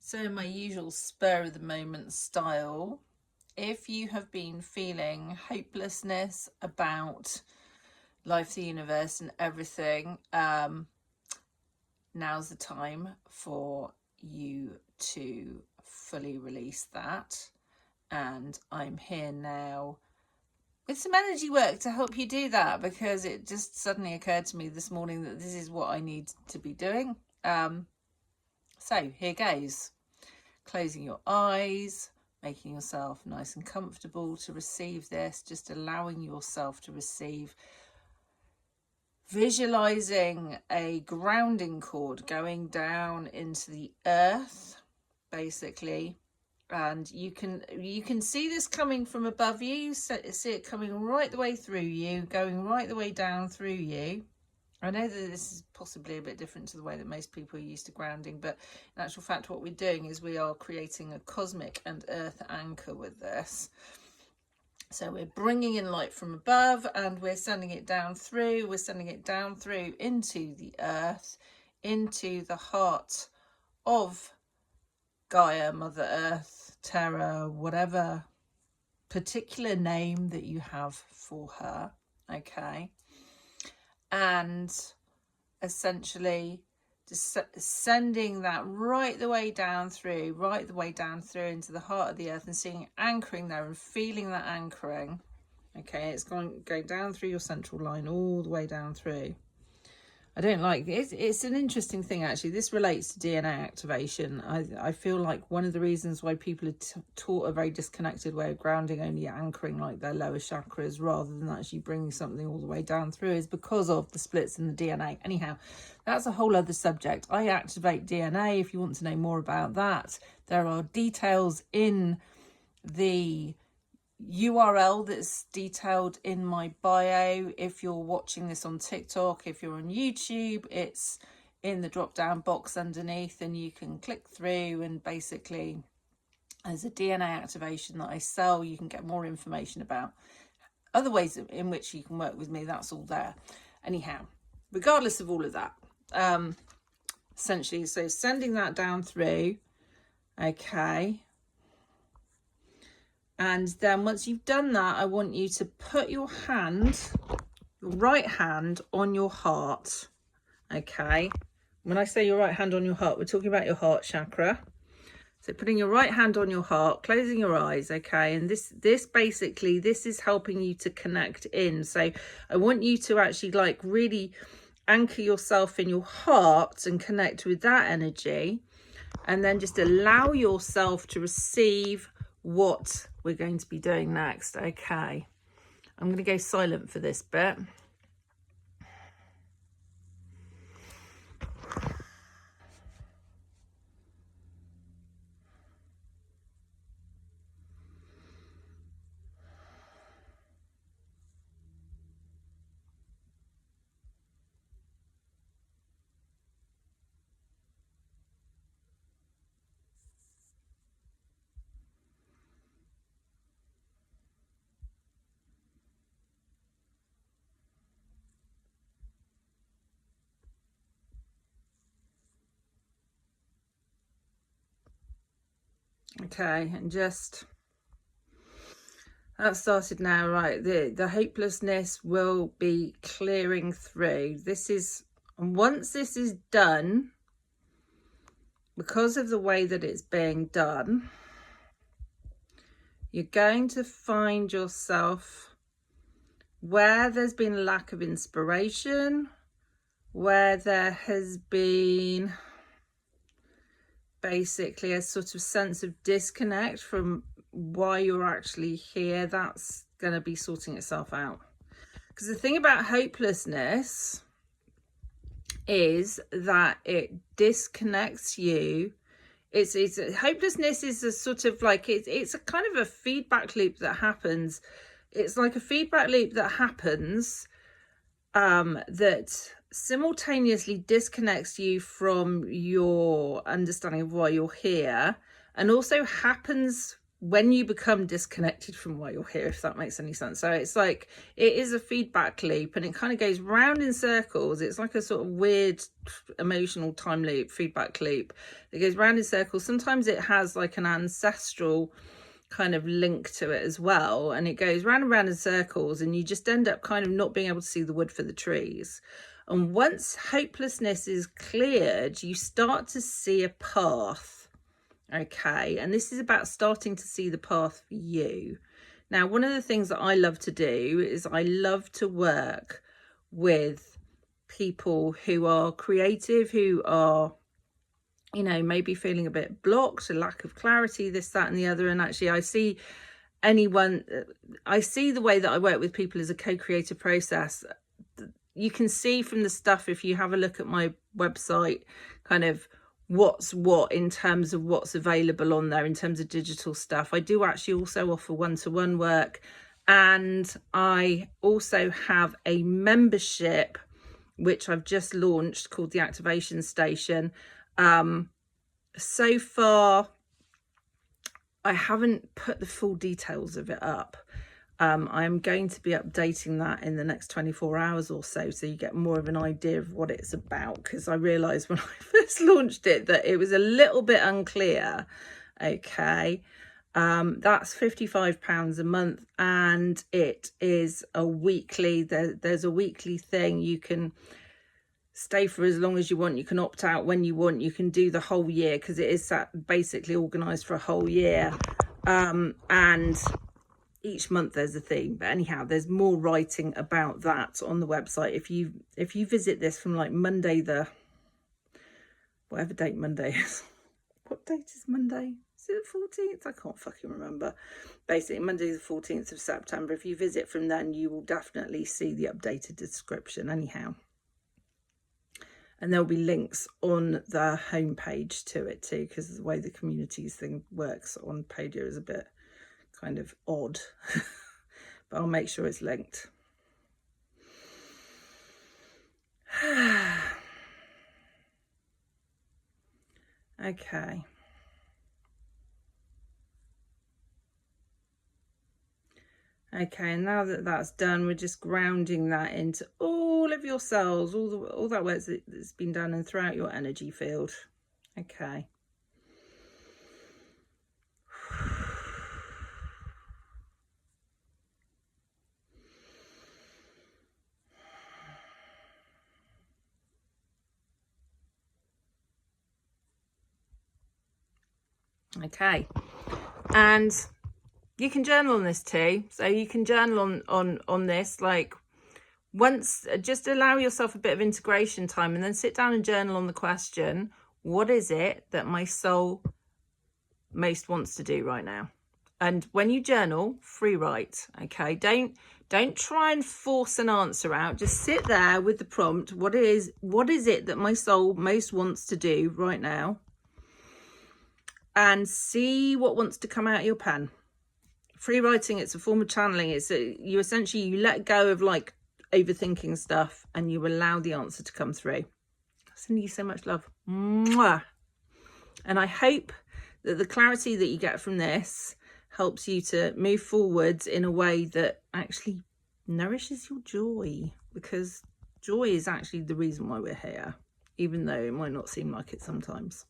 So in my usual spur of the moment style, if you have been feeling hopelessness about life, the universe and everything, now's the time for you to fully release that. And I'm here now with some energy work to help you do that, because it just suddenly occurred to me this morning that this is what I need to be doing. So here goes. Closing your eyes, making yourself nice and comfortable to receive this, just allowing yourself to receive. Visualizing a grounding cord going down into the earth, basically. And you can see this coming from above you, see it coming right the way through you, going right the way down through you. I know that this is possibly a bit different to the way that most people are used to grounding, but in actual fact what we're doing is we are creating a cosmic and earth anchor with this. So we're bringing in light from above and we're sending it down through, into the earth, into the heart of Gaia, Mother Earth, Terra, whatever particular name that you have for her, okay? And essentially just sending that right the way down through into the heart of the earth, and seeing it anchoring there and feeling that anchoring. Okay, it's going down through your central line all the way down through. I don't like it. It's an interesting thing, actually. This relates to DNA activation. I feel like one of the reasons why people are taught a very disconnected way of grounding, only anchoring like their lower chakras rather than actually bringing something all the way down through, is because of the splits in the DNA. Anyhow, that's a whole other subject. I activate DNA. If you want to know more about that, there are details in the URL that's detailed in my bio. If you're watching this on TikTok, if you're on YouTube, it's in the drop down box underneath, and you can click through, and basically there's a DNA activation that I sell. You can get more information about other ways in which you can work with me. That's all there. Anyhow, regardless of all of that, essentially, so sending that down through, okay. And then once you've done that, I want you to put your right hand on your heart, okay? When I say your right hand on your heart, we're talking about your heart chakra. So putting your right hand on your heart, closing your eyes, okay? And this basically, this is helping you to connect in. So I want you to actually like really anchor yourself in your heart and connect with that energy. And then just allow yourself to receive what we're going to be doing next. Okay, I'm going to go silent for this bit. Okay, and just that started now, right? The hopelessness will be clearing through. This is, and once this is done, because of the way that it's being done, you're going to find yourself where there's been lack of inspiration, where there has been basically a sort of sense of disconnect from why you're actually here. That's going to be sorting itself out. Because the thing about hopelessness is that it disconnects you. It's hopelessness is a sort of like, it's a kind of a feedback loop that happens. It's like a feedback loop that happens that simultaneously disconnects you from your understanding of why you're here, and also happens when you become disconnected from why you're here, if that makes any sense. So it's like, it is a feedback loop, and it kind of goes round in circles. It's like a sort of weird emotional time loop, feedback loop. It goes round in circles. Sometimes it has like an ancestral kind of link to it as well, and it goes round and round in circles, and you just end up kind of not being able to see the wood for the trees. And once hopelessness is cleared, you start to see a path. Okay, and this is about starting to see the path for you. Now, one of the things that I love to do is I love to work with people who are creative, who are, you know, maybe feeling a bit blocked, a lack of clarity, this, that, and the other. And actually, I see the way that I work with people as a co-creative process. You can see from the stuff, if you have a look at my website, kind of what's what in terms of what's available on there in terms of digital stuff. I do actually also offer one-to-one work, and I also have a membership which I've just launched called the Activation Station. So far I haven't put the full details of it up. I'm going to be updating that in the next 24 hours or so you get more of an idea of what it's about, because I realised when I first launched it that it was a little bit unclear. Okay, that's £55 a month, and it is a weekly, there's a weekly thing. You can stay for as long as you want, you can opt out when you want, you can do the whole year, because it is basically organised for a whole year, and each month there's a theme. But anyhow, there's more writing about that on the website. If you visit this from like Monday, whatever date Monday is, what date is Monday? Is it the 14th? I can't fucking remember. Basically, Monday the 14th of September. If you visit from then, you will definitely see the updated description anyhow. And there'll be links on the homepage to it too, because the way the communities thing works on Podia is a bit kind of odd. But I'll make sure it's linked. Okay. Okay, and now that that's done, we're just grounding that into all of your cells, all that work that's been done, and throughout your energy field. Okay. Okay, and you can journal on this too. So you can journal on this, like, once, just allow yourself a bit of integration time, and then sit down and journal on the question, what is it that my soul most wants to do right now? And when you journal, free write. Okay, don't try and force an answer out. Just sit there with the prompt. What is it that my soul most wants to do right now? And see what wants to come out of your pen. Free writing, it's a form of channeling. You essentially let go of like overthinking stuff, and you allow the answer to come through. Sending you so much love. Mwah. And I hope that the clarity that you get from this helps you to move forwards in a way that actually nourishes your joy, because joy is actually the reason why we're here, even though it might not seem like it sometimes.